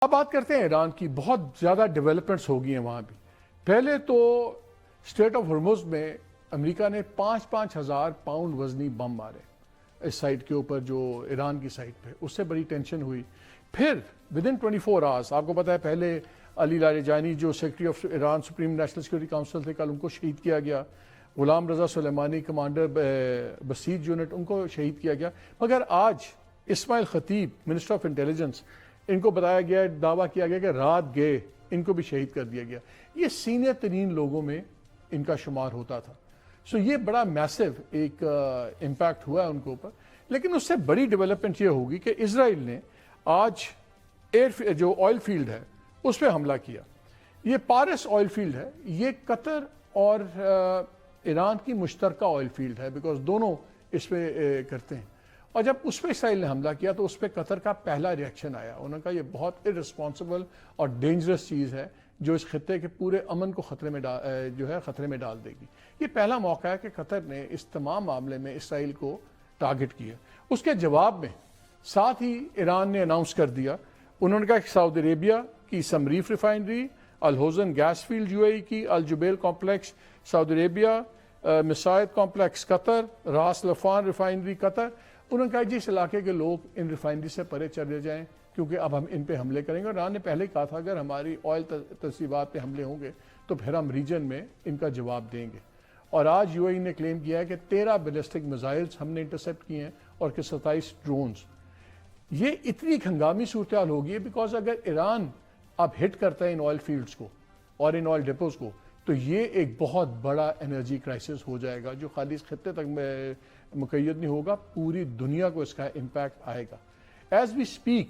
اب بات کرتے ہیں ایران کی. بہت زیادہ ڈیولپمنٹس ہو گئی ہیں وہاں بھی. پہلے تو اسٹریٹ آف ہرمز میں امریکہ نے 5,000 پاؤنڈ وزنی بم مارے اس سائٹ کے اوپر جو ایران کی سائٹ پہ. اس سے بڑی ٹینشن ہوئی. پھر ودن 24 آورس آپ کو پتا ہے پہلے علی لاریجانی جو secretary of Iran supreme national security council تھے، کل ان کو شہید کیا گیا. غلام رضا سلیمانی کمانڈر بسیج یونٹ ان کو شہید کیا گیا. مگر آج اسماعیل خطیب منسٹر آف انٹیلیجنس ان کو بتایا گیا، دعویٰ کیا گیا کہ رات گئے ان کو بھی شہید کر دیا گیا. یہ سینئر ترین لوگوں میں ان کا شمار ہوتا تھا. سو یہ بڑا میسو ایک امپیکٹ ہوا ہے ان کے اوپر. لیکن اس سے بڑی ڈیولپمنٹ یہ ہوگی کہ اسرائیل نے آج جو آئل فیلڈ ہے اس پہ حملہ کیا. یہ پارس آئل فیلڈ ہے، یہ قطر اور ایران کی مشترکہ آئل فیلڈ ہے، بیکاز دونوں اس پہ کرتے ہیں. اور جب اس پہ اسرائیل نے حملہ کیا تو اس پہ قطر کا پہلا ریئیکشن آیا. انہوں نے کہا یہ بہت ارسپانسبل اور ڈینجرس چیز ہے جو اس خطے کے پورے امن کو خطرے میں ڈال دے گی. یہ پہلا موقع ہے کہ قطر نے اس تمام معاملے میں اسرائیل کو ٹارگٹ کیا. اس کے جواب میں ساتھ ہی ایران نے اناؤنس کر دیا، انہوں نے کہا کہ سعودی عربیہ کی سمریف ریفائنری، الحوزن گیس فیلڈ یو اے ای کی، الجبیل کمپلیکس سعودی عربیہ، مساعد کمپلیکس قطر، راس لفان ریفائنری قطر. انہوں نے کہا جس علاقے کے لوگ ان ریفائنری سے پرے چلے جائیں کیونکہ اب ہم ان پہ حملے کریں گے. اور ایران نے پہلے کہا تھا اگر ہماری آئل تنصیبات پہ حملے ہوں گے تو پھر ہم ریجن میں ان کا جواب دیں گے. اور آج یو اے ای نے کلیم کیا ہے کہ 13 بیلسٹک میزائلز ہم نے انٹرسیپٹ کیے ہیں اور کہ 27 ڈرونز. یہ اتنی ہنگامی صورتحال ہوگی بیکاز اگر ایران اب ہٹ کرتا ہے ان آئل فیلڈز کو اور ان آئل ڈیپوز کو تو یہ ایک بہت بڑا انرجی کرائسس ہو جائے گا جو خالی اس خطے تک مقید نہیں ہوگا، پوری دنیا کو اس کا امپیکٹ آئے گا. As we speak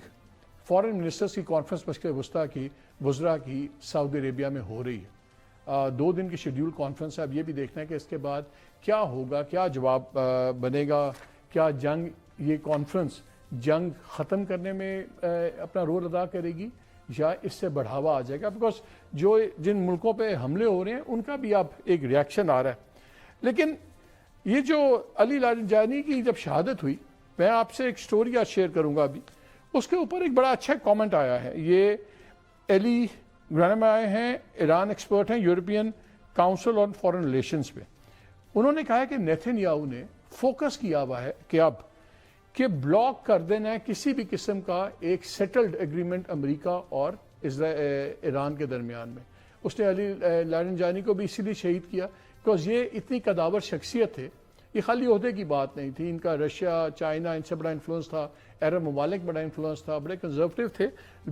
foreign ministers کی کانفرنس مشرق وسطیٰ کی وزراء کی سعودی عربیہ میں ہو رہی ہے. 2 دن کی شیڈیول کانفرنس ہے. اب یہ بھی دیکھنا ہے کہ اس کے بعد کیا ہوگا، کیا جواب بنے گا. کیا یہ کانفرنس جنگ ختم کرنے میں اپنا رول ادا کرے گی یا اس سے بڑھاوا آ جائے گا؟ بیکاز جن ملکوں پہ حملے ہو رہے ہیں ان کا بھی اب ایک ریئیکشن آ رہا ہے. لیکن یہ جو علی لاریجانی کی جب شہادت ہوئی، میں آپ سے ایک سٹوری آج شیئر کروں گا ابھی. اس کے اوپر ایک بڑا اچھا کامنٹ آیا ہے. یہ ایلی گرانم آئے ہیں، ایران ایکسپرٹ ہیں European council on foreign relations پہ. انہوں نے کہا ہے کہ نیتن یاہو نے فوکس کیا ہوا ہے کہ بلاک کر دینا ہے کسی بھی قسم کا ایک سیٹلڈ ایگریمنٹ امریکہ اور ایران کے درمیان میں. اس نے علی لاریجانی کو بھی اسی لیے شہید کیا بیکاز یہ اتنی قداور شخصیت تھے. یہ خالی عہدے کی بات نہیں تھی، ان کا رشیا، چائنا ان سے بڑا انفلوئنس تھا، عرب ممالک بڑا انفلوئنس تھا، بڑے کنزرویٹو تھے،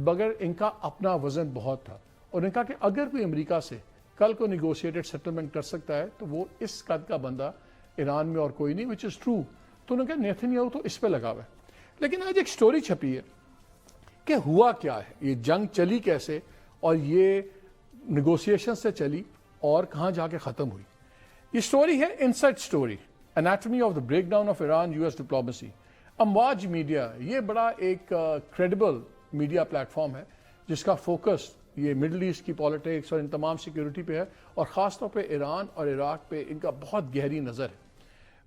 مگر ان کا اپنا وزن بہت تھا. اور ان کا کہ اگر کوئی امریکہ سے کل کو نیگوشیٹڈ سیٹلمنٹ کر سکتا ہے تو وہ اس قد کا بندہ ایران میں اور کوئی نہیں، وچ از ٹرو. تو انہوں نے کہا نیتن یاہو تو اس پہ لگا ہوا ہے. لیکن آج ایک سٹوری چھپی ہے کہ ہوا کیا ہے، یہ جنگ چلی کیسے اور یہ نیگوسیشن سے چلی اور کہاں جا کے ختم ہوئی. یہ سٹوری ہے insight story, anatomy of the breakdown of Iran U S diplomacy. Amwaj media یہ بڑا ایک کریڈیبل میڈیا پلیٹ فارم ہے جس کا فوکس یہ مڈل ایسٹ کی پالیٹکس اور ان تمام سیکیورٹی پہ ہے، اور خاص طور پہ ایران اور عراق پہ ان کا بہت گہری نظر ہے.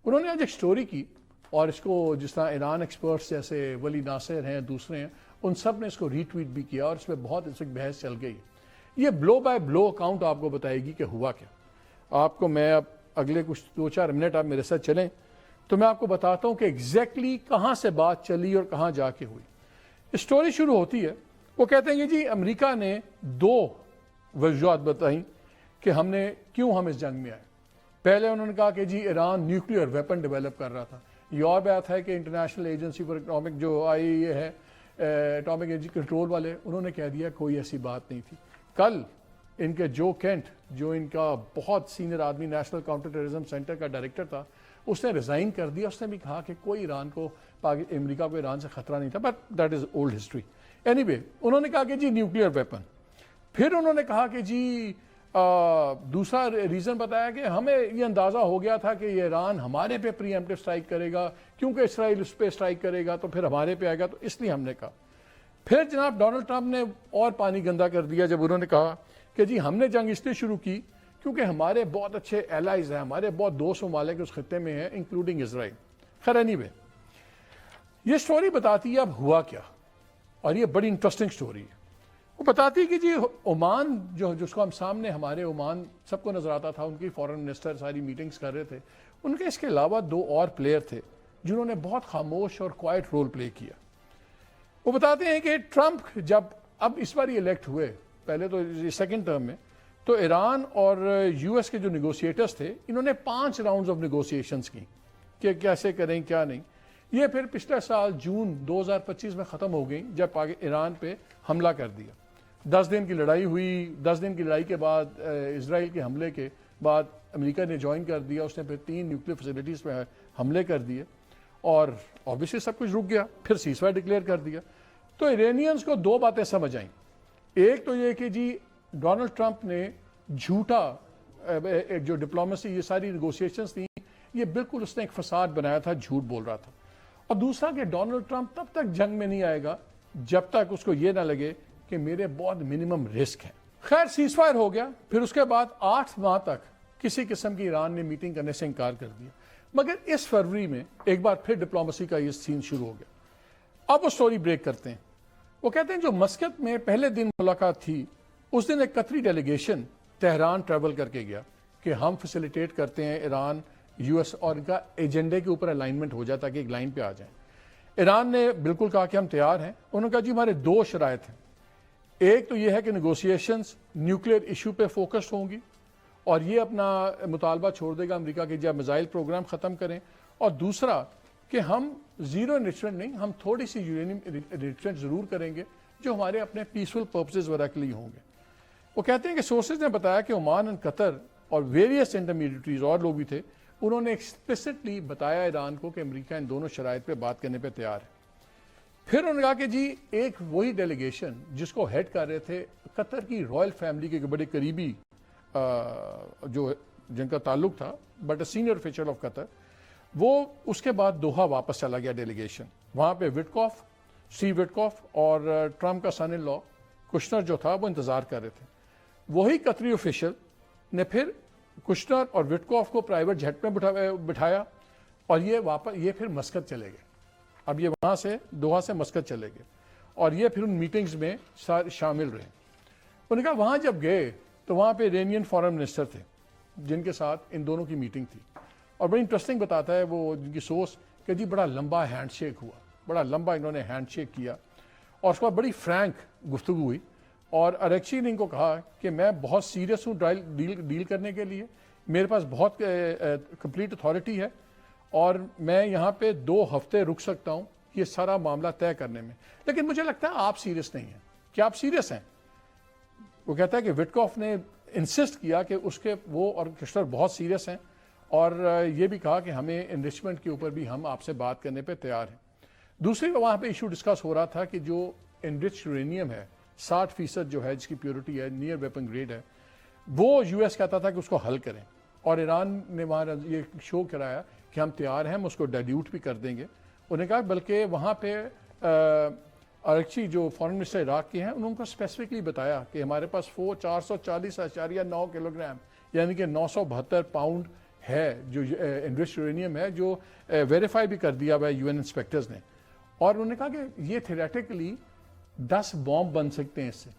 انہوں نے آج ایک سٹوری کی اور اس کو جس طرح ایران ایکسپرٹس جیسے ولی ناصر ہیں، دوسرے ہیں، ان سب نے اس کو ری ٹویٹ بھی کیا اور اس پہ بہت اس وقت بحث چل گئی. یہ بلو بائی بلو اکاؤنٹ آپ کو بتائے گی کہ ہوا کیا. آپ کو میں اب اگلے کچھ 2-4 منٹ آپ میرے ساتھ چلیں تو میں آپ کو بتاتا ہوں کہ ایگزیکٹلی کہاں سے بات چلی اور کہاں جا کے ہوئی. اسٹوری شروع ہوتی ہے، وہ کہتے ہیں کہ جی امریکہ نے 2 وجوہات بتائیں کہ ہم اس جنگ میں آئے. پہلے انہوں نے کہا کہ جی ایران نیوکلیئر ویپن ڈیولپ کر رہا تھا. یہ اور بات ہے کہ انٹرنیشنل ایجنسی فار اٹامک جو آئی ہے اٹامک انرجی کنٹرول والے، انہوں نے کہہ دیا کوئی ایسی بات نہیں تھی. کل ان کے جو کینٹ جو ان کا بہت سینئر آدمی نیشنل کاؤنٹر ٹیررزم سینٹر کا ڈائریکٹر تھا، اس نے ریزائن کر دیا. اس نے بھی کہا کہ کوئی امریکہ کو ایران سے خطرہ نہیں تھا، but that is old history. Any way انہوں نے کہا کہ جی نیوکلیئر ویپن. پھر انہوں نے کہا کہ جی دوسرا ریزن بتایا کہ ہمیں یہ اندازہ ہو گیا تھا کہ یہ ایران ہمارے پہ پری ایمپٹیو اسٹرائک کرے گا کیونکہ اسرائیل اس پہ اسٹرائک کرے گا تو پھر ہمارے پہ آئے گا، تو اس لیے ہم نے کہا. پھر جناب ڈونلڈ ٹرمپ نے اور پانی گندا کر دیا جب انہوں نے کہا کہ جی ہم نے جنگ اس لیے شروع کی کیونکہ ہمارے بہت اچھے ایلائز ہیں، ہمارے بہت دوست ممالک اس خطے میں ہیں انکلوڈنگ اسرائیل. خیر اینی وے یہ سٹوری بتاتی ہے اب ہوا کیا، اور یہ بڑی انٹرسٹنگ سٹوری ہے. وہ بتاتی کہ جی عمان جس کو ہم سامنے ہمارے عمان سب کو نظر آتا تھا، ان کی فورن منسٹر ساری میٹنگز کر رہے تھے، ان کے اس کے علاوہ 2 اور پلیئر تھے جنہوں نے بہت خاموش اور کوائٹ رول پلے کیا۔ وہ بتاتے ہیں کہ ٹرمپ جب اب اس بار الیکٹ ہوئے، پہلے تو سیکنڈ ٹرم میں، تو ایران اور یو ایس کے جو نیگوسیٹرز تھے انہوں نے 5 راؤنڈز آف نیگوسیشنز کی کہ کیسے کریں کیا نہیں۔ یہ پھر پچھلے سال جون 2025 میں ختم ہو گئی جب ایران پہ حملہ کر دیا۔ 10 دن کی لڑائی ہوئی، 10 دن کی لڑائی کے بعد اسرائیل کے حملے کے بعد امریکہ نے جوائن کر دیا، اس نے پھر 3 نیوکلیئر فیسلٹیز پہ حملے کر دیے اور obviously سب کچھ رک گیا، پھر سیز فائر ڈکلیئر کر دیا۔ تو ایرانیئنز کو 2 باتیں سمجھ آئیں، ایک تو یہ کہ جی ڈونلڈ ٹرمپ نے جھوٹا جو ڈپلومیسی یہ ساری نیگوسیشنز تھیں یہ بالکل اس نے ایک فساد بنایا تھا، جھوٹ بول رہا تھا۔ اور دوسرا کہ ڈونلڈ ٹرمپ تب تک جنگ میں نہیں آئے گا جب تک اس کو یہ نہ لگے کہ میرے بہت منیمم رسک ہے۔ خیر سیز فائر ہو گیا، پھر اس کے بعد 8 ماہ تک کسی قسم کی ایران نے میٹنگ کرنے سے انکار کر دیا، مگر اس فروری میں ایک بار پھر ڈپلومیسی کا یہ سین شروع ہو گیا۔ اب وہ سٹوری بریک کرتے ہیں، وہ کہتے ہیں جو مسقط میں پہلے دن ملاقات تھی اس دن ایک قطری ڈیلیگیشن تہران ٹریول کر کے گیا کہ ہم فیسیلیٹیٹ کرتے ہیں ایران یو ایس اور ان کا ایجنڈے کے اوپر الائنمنٹ ہو جائے تاکہ ایک لائن پہ آ جائیں۔ ایران نے بالکل کہا کہ ہم تیار ہیں۔ انہوں نے کہا جی ہمارے 2 شرائط ہیں، ایک تو یہ ہے کہ نیگوسیشنز نیوکلیئر ایشو پہ فوکسڈ ہوں گی اور یہ اپنا مطالبہ چھوڑ دے گا امریکہ کے جب میزائل پروگرام ختم کریں، اور دوسرا کہ ہم زیرو انریچمنٹ نہیں، ہم تھوڑی سی یورینیم انریچمنٹ ضرور کریں گے جو ہمارے اپنے پیسفل پرپسز وغیرہ کے لیے ہوں گے۔ وہ کہتے ہیں کہ سورسز نے بتایا کہ عمان اور قطر اور ویریس انٹرمیڈیٹریز اور لوگ بھی تھے، انہوں نے ایکسپلیسٹلی بتایا ایران کو کہ امریکہ ان دونوں شرائط پہ بات کرنے پہ تیار ہے۔ پھر انہوں نے کہا کہ جی ایک وہی ڈیلیگیشن جس کو ہیڈ کر رہے تھے قطر کی رائل فیملی کے بڑے قریبی جو جن کا تعلق تھا but a senior official of Qatar, وہ اس کے بعد دوحہ واپس چلا گیا ڈیلیگیشن۔ وہاں پہ وٹکوف، سی وٹکوف اور ٹرمپ کا سن ان لا کشنر جو تھا وہ انتظار کر رہے تھے۔ وہی قطری آفیشل نے پھر کشنر اور وٹکوف کو پرائیویٹ جیٹ میں بٹھایا اور یہ پھر مسقط چلے گئے۔ اب یہ وہاں سے دوحہ سے مسقط چلے گئے اور یہ پھر ان میٹنگز میں شامل رہے۔ انہوں نے کہا وہاں جب گئے تو وہاں پہ ایرانین فورن منسٹر تھے جن کے ساتھ ان دونوں کی میٹنگ تھی، اور بڑی انٹرسٹنگ بتاتا ہے وہ جن کی سورس کہ جی بڑا لمبا ہینڈ شیک ہوا، بڑا لمبا انہوں نے ہینڈ شیک کیا اور اس کے بعد بڑی فرینک گفتگو ہوئی، اور اریکچی نے ان کو کہا کہ میں بہت سیریس ہوں ڈیل کرنے کے لیے، میرے پاس بہت کمپلیٹ اتھارٹی ہے اور میں یہاں پہ 2 ہفتے رک سکتا ہوں یہ سارا معاملہ طے کرنے میں، لیکن مجھے لگتا ہے آپ سیریس نہیں ہیں۔ کیا آپ سیریس ہیں؟ وہ کہتا ہے کہ وٹکوف نے انسسٹ کیا کہ اس کے وہ اور کشنر بہت سیریس ہیں اور یہ بھی کہا کہ ہمیں انریچمنٹ کے اوپر بھی ہم آپ سے بات کرنے پہ تیار ہیں۔ دوسری وہاں پہ ایشو ڈسکس ہو رہا تھا کہ جو انرچ یورینیم ہے 60% جو ہے جس کی پیورٹی ہے نیئر ویپن گریڈ ہے، وہ یو ایس کہتا تھا کہ اس کو حل کریں، اور ایران نے وہاں یہ شو کرایا کہ ہم تیار ہیں، ہم اس کو ڈائلیوٹ بھی کر دیں گے۔ انہوں نے کہا بلکہ وہاں پہ اریکچی جو فورن منسٹر عراق کے ہیں انہوں نے کو اسپیسیفکلی بتایا کہ ہمارے پاس 440.9 کلو گرام یعنی کہ 972 پاؤنڈ ہے جو انرچ یورینیم ہے، جو ویریفائی بھی کر دیا ہوا ہے UN انسپیکٹرز نے، اور انہوں نے کہا کہ یہ تھیوریٹیکلی 10 بومب بن سکتے ہیں اس سے۔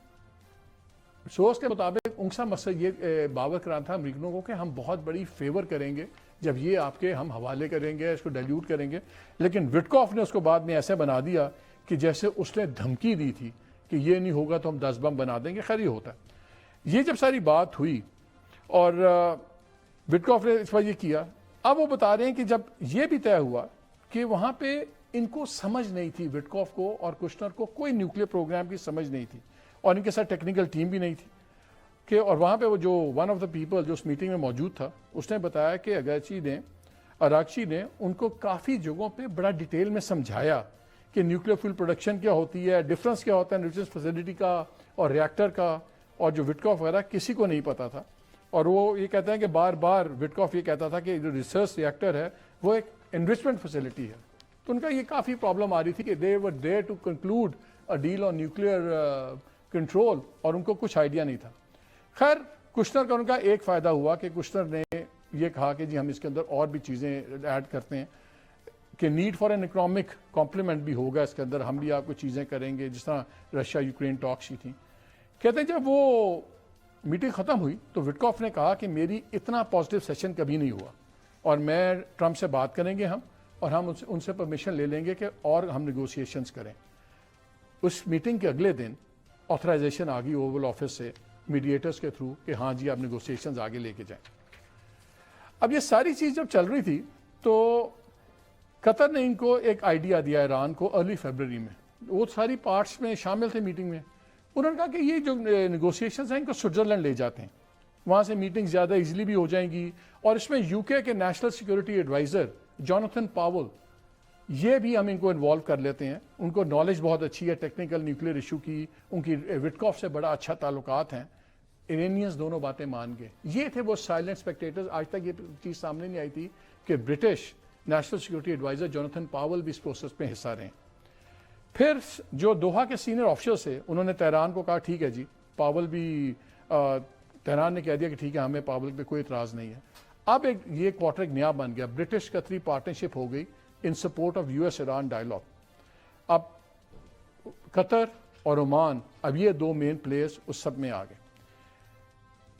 سورس کے مطابق انسا مسئلہ یہ باور کرانا تھا امریکنوں کو کہ ہم بہت بڑی فیور کریں گے جب یہ آپ کے ہم حوالے کریں گے، اس کو ڈائلیوٹ کریں گے، لیکن وٹکوف نے اس کو بعد میں ایسے بنا دیا کہ جیسے اس نے دھمکی دی تھی کہ یہ نہیں ہوگا تو ہم 10 بم بنا دیں گے۔ خیر یہ ہوتا ہے۔ یہ جب ساری بات ہوئی اور وٹکوف نے اس پر یہ کیا، اب وہ بتا رہے ہیں کہ جب یہ بھی طے ہوا کہ وہاں پہ ان کو سمجھ نہیں تھی، وٹکوف کو اور کشنر کو کوئی نیوکلیئر پروگرام کی سمجھ نہیں تھی اور ان کے ساتھ ٹیکنیکل ٹیم بھی نہیں تھی کہ، اور وہاں پہ وہ جو ون آف دا پیپل جو اس میٹنگ میں موجود تھا اس نے بتایا کہ اراکچی نے ان کو کافی جگہوں پہ بڑا ڈیٹیل میں سمجھایا کہ نیوکلیئر فیول پروڈکشن کیا ہوتی ہے، ڈفرنس کیا ہوتا ہے نیوکلیئر فیسلٹی کا اور ریاکٹر کا، اور جو وٹکوف وغیرہ کسی کو نہیں پتا تھا۔ اور وہ یہ کہتے ہیں کہ بار بار وٹکوف یہ کہتا تھا کہ جو ریسرچ ریاکٹر ہے وہ ایک انریچمنٹ فیسلٹی ہے، تو ان کا یہ کافی پرابلم آ رہی تھی کہ they were there to conclude a deal on nuclear control, اور ان کو کچھ آئیڈیا نہیں تھا۔ خیر کشنر کا ان کا ایک فائدہ ہوا کہ کشنر نے یہ کہا کہ جی ہم اس کے اندر اور بھی چیزیں ایڈ کرتے ہیں کہ need for an economic complement بھی ہوگا اس کے اندر، ہم بھی آپ کو چیزیں کریں گے جس طرح رشیا یوکرین ٹاکس ہی تھیں۔ کہتے ہیں جب وہ میٹنگ ختم ہوئی تو وٹکاف نے کہا کہ میری اتنا پازیٹیو سیشن کبھی نہیں ہوا اور میں ٹرمپ سے بات کریں گے ہم اور ہم ان سے پرمیشن لے لیں گے کہ اور ہم نیگوسیشنز کریں. اس میٹنگ کے اگلے دن آتھرائزیشن آ گئی اوول آفس سے میڈیٹرز کے تھرو کہ ہاں جی آپ نیگوسیشنز آگے لے کے جائیں. اب یہ ساری چیز جب چل رہی تھی تو قطر نے ان کو ایک آئیڈیا دیا ایران کو ارلی فیبرری میں. وہ ساری پارٹس میں شامل تھے میٹنگ میں. انہوں نے کہا کہ یہ جو نیگوسیشنز ہیں ان کو سوئٹزرلینڈ لے جاتے ہیں, وہاں سے میٹنگ زیادہ ایزیلی بھی ہو جائیں گی. اور اس میں یو کے نیشنل سیکورٹی ایڈوائزر جوناتھن پاول یہ بھی ہم ان کو انوالو کر لیتے ہیں. ان کو نالج بہت اچھی ہے ٹیکنیکل نیوکلیئر ایشو کی, ان کی وٹکاف سے بڑا اچھا تعلقات ہیں. ایرانینز دونوں باتیں مان گئے. یہ تھے وہ سائلنٹ اسپیکٹیٹرز. آج تک یہ چیز سامنے نہیں آئی تھی کہ British national security adviser Jonathan Powell بھی اس پروسیس پہ حصہ رہے ہیں. پھر جو دوحہ کے سینئر آفیسرز تھے انہوں نے تہران کو کہا ٹھیک ہے جی, پاول بھی تہران نے کہہ دیا کہ ٹھیک ہے ہمیں پاول پہ کوئی اعتراض نہیں ہے. اب یہ کوارٹر ایک نیا بن گیا, برٹش قطری پارٹنرشپ ہو گئی in support of U S Iran dialogue. اب قطر اور عمان اب یہ دو مین پلیئرز اس سب میں آ گئے.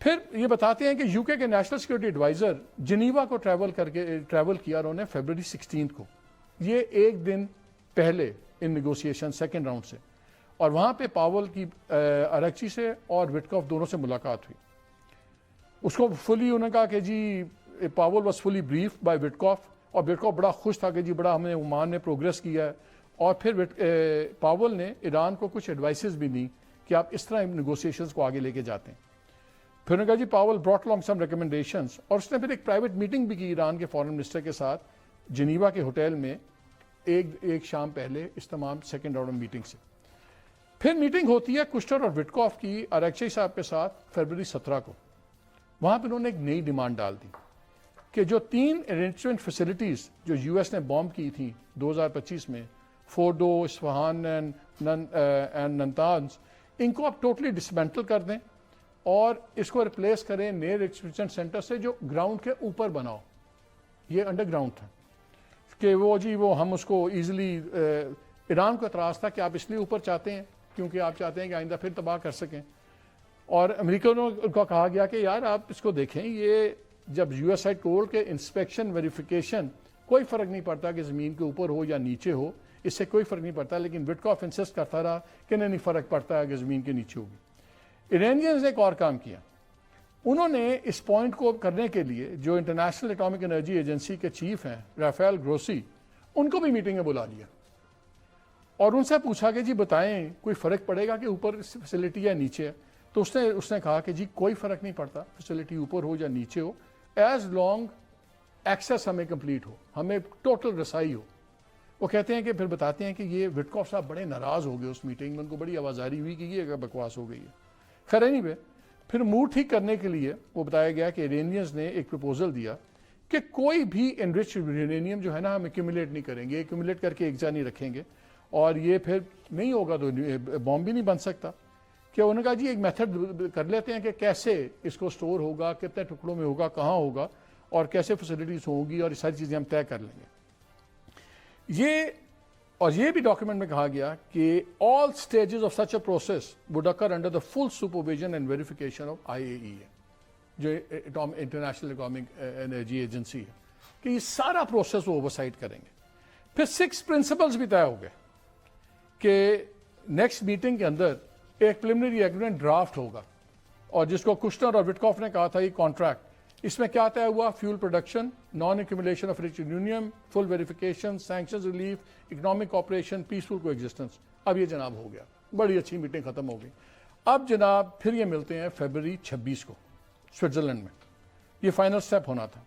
پھر یہ بتاتے ہیں کہ یو کے نیشنل سیکورٹی ایڈوائزر جنیوا کو ٹریول کیا انہوں نے فیبرری 16 کو. یہ ایک دن پہلے ان نیگوسیشن سیکنڈ راؤنڈ سے, اور وہاں پہ پاول کی اراکچی سے اور وٹکاف دونوں سے ملاقات ہوئی. اس کو فلی انہوں نے کہا کہ جی پاول واز فلی بریف بائی وٹکاف, اور وٹکاف بڑا خوش تھا کہ جی بڑا ہم نے عمان میں پروگریس کیا ہے. اور پھر پاول نے ایران کو کچھ ایڈوائسز بھی دی کہ آپ اس طرح نیگوسیشنز کو آگے لے کے جاتے ہیں. پھر انہوں نے کہا جی پاول براٹ along سم ریکمنڈیشنز, اور اس نے پھر ایک پرائیویٹ میٹنگ بھی کی ایران کے فارن منسٹر کے ساتھ جنیوا کے ہوٹل میں ایک شام پہلے اس تمام سیکنڈ راؤنڈ میٹنگ سے. پھر میٹنگ ہوتی ہے کشٹر اور وٹکاف کی اراکچی صاحب کے ساتھ فیبرری 17 کو. وہاں پہ انہوں نے ایک نئی ڈیمانڈ ڈال دی کہ جو 3 انریچمنٹ فیسلٹیز جو یو ایس نے بامب کی تھیں 2025 میں, فورڈو, اصفہان اینڈ ننتانز, ان کو آپ ٹوٹلی ڈسمینٹل کر دیں اور اس کو ریپلیس کریں نئے ریسپشن سینٹر سے جو گراؤنڈ کے اوپر بناؤ. یہ انڈر گراؤنڈ تھا کہ وہ ہم اس کو ایزیلی, ایران کو اعتراض تھا کہ آپ اس لیے اوپر چاہتے ہیں کیونکہ آپ چاہتے ہیں کہ آئندہ پھر تباہ کر سکیں. اور امریکنوں کو کہا گیا کہ یار آپ اس کو دیکھیں, یہ جب یو ایس سائڈ ٹول کے انسپیکشن ویریفیکیشن کوئی فرق نہیں پڑتا کہ زمین کے اوپر ہو یا نیچے ہو, اس سے کوئی فرق نہیں پڑتا. لیکن وٹکاف انسسٹ کرتا رہا کہ نہیں فرق پڑتا ہے کہ زمین کے نیچے ہوگی. ایرانینز نے ایک اور کام کیا. انہوں نے اس پوائنٹ کو کرنے کے لیے جو انٹرنیشنل اٹامک انرجی ایجنسی کے چیف ہیں رافیل گروسی, ان کو بھی میٹنگ میں بلا لیا اور ان سے پوچھا کہ جی بتائیں کوئی فرق پڑے گا کہ اوپر فیسلٹی یا نیچے ہے. تو اس نے کہا کہ جی کوئی فرق نہیں پڑتا فیسلٹی اوپر ہو یا نیچے ہو, ایز لانگ ایکسیس ہمیں کمپلیٹ ہو, ہمیں ٹوٹل رسائی ہو. وہ کہتے ہیں کہ پھر بتاتے ہیں کہ یہ وٹکاف صاحب بڑے ناراض ہو گئے اس میٹنگ میں, ان کو بڑی آوازاری ہوئی کہ یہ بکواس ہو گئی ہے. خیر نہیں بے پھر موڈ ٹھیک کرنے کے لیے وہ بتایا گیا کہ ایرانینز نے ایک پروپوزل دیا کہ کوئی بھی انرچ یورینیم جو ہے نا ہم ایکومولیٹ نہیں کریں گے, ایکومولیٹ کر کے ایک جگہ نہیں رکھیں گے, اور یہ پھر نہیں ہوگا تو بام بھی نہیں بن سکتا. کہ انہوں نے کہا جی ایک میتھڈ کر لیتے ہیں کہ کیسے اس کو سٹور ہوگا, کتنے ٹکڑوں میں ہوگا, کہاں ہوگا, اور کیسے فیسلٹیز ہوں گی, اور یہ ساری چیزیں ہم طے کر لیں گے. یہ بھی ڈاکیومنٹ میں کہا گیا کہ all stages of such a process would occur under the full supervision and verification of IAEA, جو انٹرنیشنل اٹامک انرجی ایجنسی ہے, کہ یہ سارا پروسیس وہ اوورسائٹ کریں گے. پھر 6 پرنسپلز بھی طے ہو گئے کہ نیکسٹ میٹنگ کے اندر ایک پریلیمنری ایگریمنٹ ڈرافٹ ہوگا, اور جس کو کشنر اور وٹکاف نے کہا تھا یہ کانٹریکٹ. اس میں کیا طے ہوا؟ Fuel production, non accumulation of rich uranium, full verification, sanctions relief, economic cooperation, peaceful coexistence. اب یہ جناب ہو گیا, بڑی اچھی میٹنگ ختم ہو گئی. اب جناب پھر یہ ملتے ہیں فیبرری 26 کو سوئٹزرلینڈ میں. یہ فائنل سٹیپ ہونا تھا.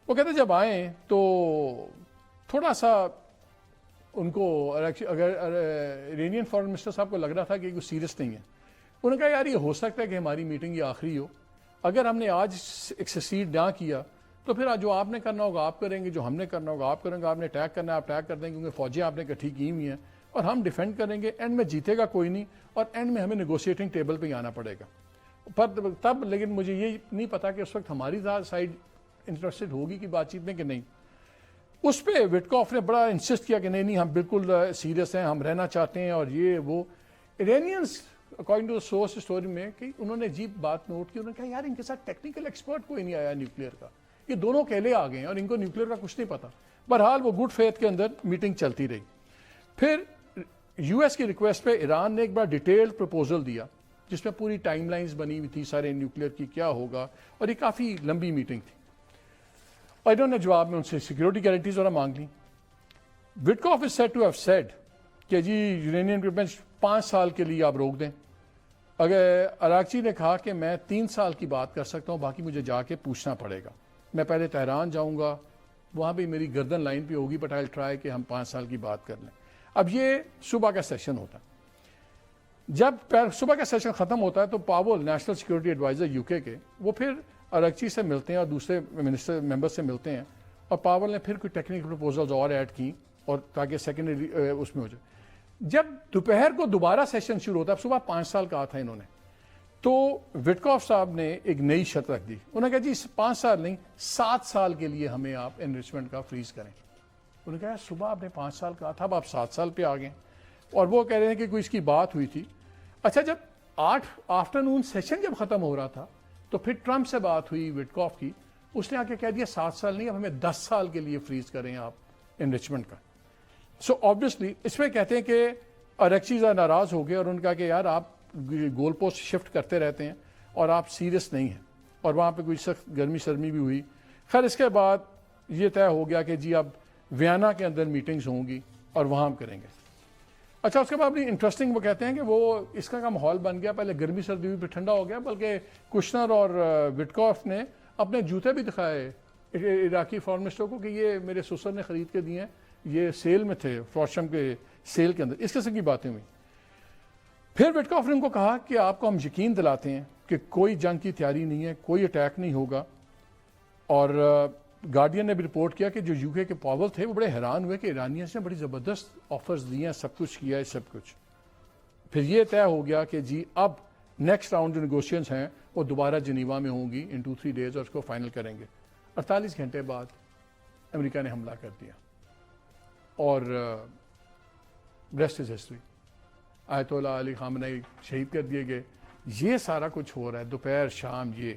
وہ کہتے جب آئیں تو تھوڑا سا ان کو اگر ایرانین فارن منسٹر صاحب کو لگ رہا تھا کہ کوئی سیریس نہیں ہے. انہوں نے کہا یار یہ ہو سکتا ہے کہ ہماری میٹنگ یہ آخری ہو, اگر ہم نے آج ایکسیسیڈ نہ کیا تو پھر جو آپ نے کرنا ہوگا آپ کریں گے, جو ہم نے کرنا ہوگا آپ کریں گے. آپ نے اٹیک کرنا ہے آپ اٹیک کر دیں گے, کیونکہ فوجیں آپ نے اکٹھی کی ہوئی ہیں, اور ہم ڈیفینڈ کریں گے. اینڈ میں جیتے گا کوئی نہیں, اور اینڈ میں ہمیں نیگوشیٹنگ ٹیبل پہ ہی آنا پڑے گا. پر تب لیکن مجھے یہ نہیں پتا کہ اس وقت ہماری سائڈ انٹرسٹڈ ہوگی کہ بات چیت میں کہ نہیں. اس پہ وٹکاف نے بڑا انسسٹ کیا کہ نہیں ہم بالکل سیریس ہیں, ہم رہنا چاہتے ہیں, اور یہ وہ. ایرانینز اکارڈنگ ٹو سورس اسٹوری میں کہ انہوں نے عجیب بات نوٹ کی. انہوں نے کہا یار ان کے ساتھ ٹیکنیکل ایکسپرٹ کوئی نہیں آیا نیوکلیئر کا, یہ دونوں اکیلے آ گئے ہیں اور ان کو نیوکلیئر کا کچھ نہیں پتا. بہرحال وہ گڈ فیتھ کے اندر میٹنگ چلتی رہی. پھر یو ایس کی ریکویسٹ پہ ایران نے ایک بار ڈیٹیلڈ پروپوزل دیا جس میں پوری ٹائم لائنز بنی ہوئی تھی سارے نیوکلیئر کی کیا ہوگا, اور یہ کافی لمبی میٹنگ تھی. اور انہوں نے جواب میں ان سے سیکورٹی گارنٹیز وغیرہ مانگ لی. وٹکاف از سیڈ ٹو ہیو سیڈ کہ جی یورینیم ڈیولپمنٹ 5 سال کے لیے آپ روک دیں. اگر اراغچی نے کہا کہ میں 3 سال کی بات کر سکتا ہوں, باقی مجھے جا کے پوچھنا پڑے گا, میں پہلے تہران جاؤں گا, وہاں بھی میری گردن لائن پہ ہوگی, بٹ آئی ول ٹرائی کہ ہم 5 سال کی بات کر لیں. اب یہ صبح کا سیشن ہوتا ہے. جب صبح کا سیشن ختم ہوتا ہے تو پاول نیشنل سیکورٹی ایڈوائزر یو کے وہ پھر اراغچی سے ملتے ہیں اور دوسرے منسٹر ممبر سے ملتے ہیں, اور پاول نے پھر کوئی ٹیکنیکل پروپوزلز اور ایڈ کی اور تاکہ سیکنڈری اس میں ہو جائے. جب دوپہر کو دوبارہ سیشن شروع ہوتا ہے, صبح 5 سال کہا تھا انہوں نے, تو وٹکاف صاحب نے ایک نئی شرط رکھ دی. انہوں نے کہا جی 5 سال نہیں 7 سال کے لیے ہمیں آپ انریچمنٹ کا فریز کریں. انہوں نے کہا صبح آپ نے 5 سال کہا تھا, اب آپ 7 سال پہ آ گئے. اور وہ کہہ رہے ہیں کہ کوئی اس کی بات ہوئی تھی. اچھا جب 8 آفٹرنون سیشن جب ختم ہو رہا تھا تو پھر ٹرمپ سے بات ہوئی وٹکاف کی, اس نے آ کے کہہ دیا 7 سال نہیں, اب ہمیں 10 سال کے لیے فریز کریں آپ انریچمنٹ کا. سو آبویسلی اس میں کہتے ہیں کہ اراغچی ناراض ہو گئے اور ان کا کہ یار آپ گول پوسٹ شفٹ کرتے رہتے ہیں اور آپ سیریس نہیں ہیں, اور وہاں پہ کوئی سخت گرمی سرمی بھی ہوئی. خیر اس کے بعد یہ طے ہو گیا کہ جی اب ویانا کے اندر میٹنگز ہوں گی اور وہاں ہم کریں گے. اچھا اس کے بعد بھی انٹرسٹنگ وہ کہتے ہیں کہ وہ اس کا ماحول بن گیا, پہلے گرمی سردی بھی پھر ٹھنڈا ہو گیا, بلکہ کشنر اور وٹکاف نے اپنے جوتے بھی دکھائے عراقی فارن منسٹر کو کہ یہ میرے سسر نے خرید کے دیے ہیں, یہ سیل میں تھے فروشم کے سیل کے اندر. اس قسم کی باتیں ہوئی. پھر وٹکاف نے ان کو کہا کہ آپ کو ہم یقین دلاتے ہیں کہ کوئی جنگ کی تیاری نہیں ہے, کوئی اٹیک نہیں ہوگا. اور گارڈین نے بھی رپورٹ کیا کہ جو یو کے پاول تھے وہ بڑے حیران ہوئے کہ ایرانیز نے بڑی زبردست آفرز دیے ہیں, سب کچھ کیا ہے سب کچھ. پھر یہ طے ہو گیا کہ جی اب نیکسٹ راؤنڈ جو نیگوشیشنز ہیں وہ دوبارہ جنیوا میں ہوں گی ان 2-3 ڈیز, اور اس کو فائنل کریں گے. 48 گھنٹے بعد امریکہ نے حملہ کر دیا اور ریسٹ از ہسٹری. آیت اللہ علی خامنئی شہید کر دیے گئے. یہ سارا کچھ ہو رہا ہے دوپہر شام. یہ